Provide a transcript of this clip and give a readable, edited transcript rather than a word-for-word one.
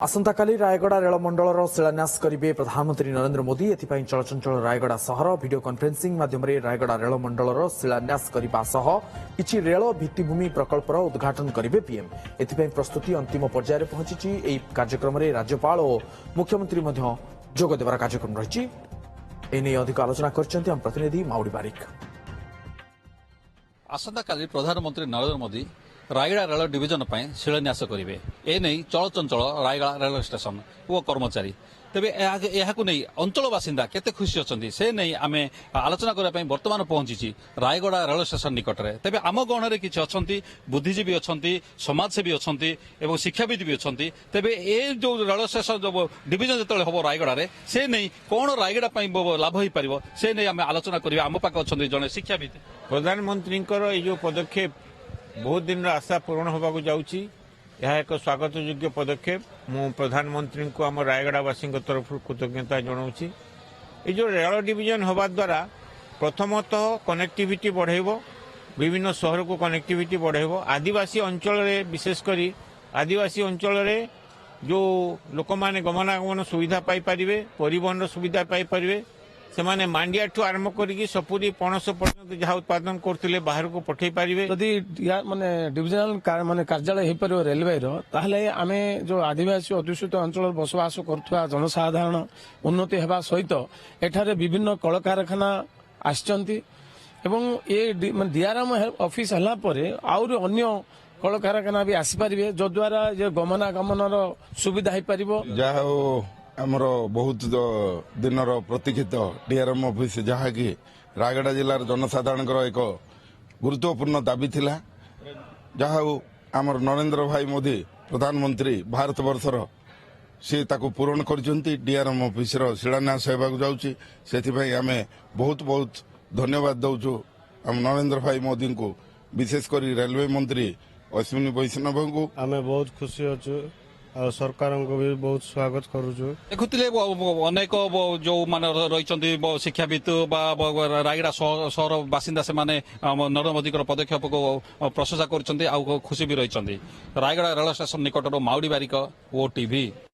আসন্তকালি রায়গড়া রেলমন্ডলর শিলান্যাস করবে প্রধানমন্ত্রী নরেন্দ্র মোদি। এথিপাই চলচঞ্চল রায়গড়া সহর ভিডিও কনফরেন্সিং মাধ্যমে রায়গড়া রেলমন্ডলর শিলান্যাস করা সহ কিছু রেল ভিত্তিভূমি প্রকল্পর উদ্ঘাটন করবে পিএম। এথিপাই প্রস্তুতি অন্তিম পর্যায়ে পৌঁছিছে। এই কার্যক্রমে রাজ্যপাল ও মুখ্যমন্ত্রী যোগ দেবার কার্যক্রম রয়েছে। এনে অধিক আলোচনা করছেন আম প্রতিনিধি মাউড়ি বারিক। আসন্তকালি প্রধানমন্ত্রী নরেন্দ্র মোদি রায়গড়া রেল ডিভিজন শিলান্যাস করবে। এনে চলচঞ্চল রায়গড়া রেল স্টেশন ও কর্মচারী তেবে এখন নেই অঞ্চল বাসিন্দা কেতে খুশি অনেক সে নেই আমি আলোচনা করা বর্তমান পৌঁছিছি রায়গড়া রেল স্টেশন নিকটরে। তেবে আম গণরে কিছু অনেক বুদ্ধিজীবী অনেক সমাজসেবী অনেক এবং শিক্ষাবিদ বি অনেক। তেবে এ যে রেল স্টেশন ডিভিজন যেত হব রায়গড়ার সে নেই কোণ রায়গড়া লাভ হয়ে পার সে নেই আমি আলোচনা করা। আম পাখে অনেক জনে শিক্ষাবিদ। প্রধানমন্ত্রীঙ্কর এই যে পদক্ষেপ বহুত দিনর আশা পূরণ হওয়া যাচ্ছি। ଏହା ଏକ ସ୍ୱାଗତଯୋଗ୍ୟ ପଦକ୍ଷେପ। ମୁଁ ପ୍ରଧାନମନ୍ତ୍ରୀଙ୍କୁ ଆମ ରାୟଗଡ଼ାବାସୀଙ୍କ ତରଫରୁ କୃତଜ୍ଞତା ଜଣାଉଛି। ଏ ଯେଉଁ ରେଳ ଡିଭିଜନ ହେବା ଦ୍ୱାରା ପ୍ରଥମତଃ କନେକ୍ଟିଭିଟି ବଢ଼ାଇବ, ବିଭିନ୍ନ ସହରକୁ କନେକ୍ଟିଭିଟି ବଢ଼ାଇବ। ଆଦିବାସୀ ଅଞ୍ଚଳରେ ବିଶେଷ କରି ଆଦିବାସୀ ଅଞ୍ଚଳରେ ଯେଉଁ ଲୋକମାନେ ଗମନାଗମନ ସୁବିଧା ପାଇପାରିବେ, ପରିବହନର ସୁବିଧା ପାଇପାରିବେ, ସେମାନେ ମାଣ୍ଡିଆଠୁ ଆରମ୍ଭ କରିକି ସପୁରୀ ପଣସ ପର୍ଯ୍ୟନ୍ତ ଯାହା ଉତ୍ପାଦନ କରୁଥିଲେ ବାହାରକୁ ପଠାଇ ପାରିବେ। ଯଦି ମାନେ ଡିଭିଜନାଲ ମାନେ କାର୍ଯ୍ୟାଳୟ ହେଇପାରିବ ରେଲୱେର, ତାହେଲେ ଆମେ ଯେଉଁ ଆଦିବାସୀ ଅଧ୍ୟୁଷିତ ଅଞ୍ଚଳରେ ବସବାସ କରୁଥିବା ଜନସାଧାରଣ ଉନ୍ନତି ହେବା ସହିତ ଏଠାରେ ବିଭିନ୍ନ କଳକାରଖାନା ଆସିଛନ୍ତି ଏବଂ ଏ ଡିଆର୍ଏମ୍ ଅଫିସ ହେଲା ପରେ ଆହୁରି ଅନ୍ୟ କଳକାରଖାନା ବି ଆସିପାରିବେ, ଯଦ୍ୱାରା ଗମନାଗମନର ସୁବିଧା ହେଇପାରିବ। ଯାହା ହଉ ଆମର ବହୁତ ଦିନର ପ୍ରତୀକ୍ଷିତ ଡିଆର୍ଏମ୍ ଅଫିସ, ଯାହାକି ରାୟଗଡ଼ା ଜିଲ୍ଲାର ଜନସାଧାରଣଙ୍କର ଏକ ଗୁରୁତ୍ୱପୂର୍ଣ୍ଣ ଦାବି ଥିଲା। ଯାହା ହଉ ଆମର ନରେନ୍ଦ୍ର ଭାଇ ମୋଦି ପ୍ରଧାନମନ୍ତ୍ରୀ ଭାରତବର୍ଷର ସେ ତାକୁ ପୂରଣ କରିଛନ୍ତି। ଡିଆର୍ଏମ୍ ଅଫିସର ଶିଳାନ୍ୟାସ ହେବାକୁ ଯାଉଛି। ସେଥିପାଇଁ ଆମେ ବହୁତ ବହୁତ ଧନ୍ୟବାଦ ଦେଉଛୁ ଆମ ନରେନ୍ଦ୍ର ଭାଇ ମୋଦିଙ୍କୁ, ବିଶେଷ କରି ରେଲୱେ ମନ୍ତ୍ରୀ ଅଶ୍ୱିନୀ ବୈଷ୍ଣବଙ୍କୁ। ଆମେ ବହୁତ ଖୁସି ଅଛୁ ଆଉ ସରକାରଙ୍କୁ ବି ବହୁତ ସ୍ୱାଗତ କରୁଛୁ। ଦେଖୁଥିଲେ ଅନେକ ଯେଉଁମାନେ ରହିଛନ୍ତି ଶିକ୍ଷାବିତ୍ ବା ରାୟଗଡ଼ା ସହର ବାସିନ୍ଦା, ସେମାନେ ନରେନ୍ଦ୍ର ମୋଦିଙ୍କର ପଦକ୍ଷେପକୁ ପ୍ରଶଂସା କରୁଛନ୍ତି ଆଉ ଖୁସି ବି ରହିଛନ୍ତି। ରାୟଗଡ଼ା ରେଳ ଷ୍ଟେସନ ନିକଟରୁ ମାଉଡ଼ି ବାରିକ, OTV।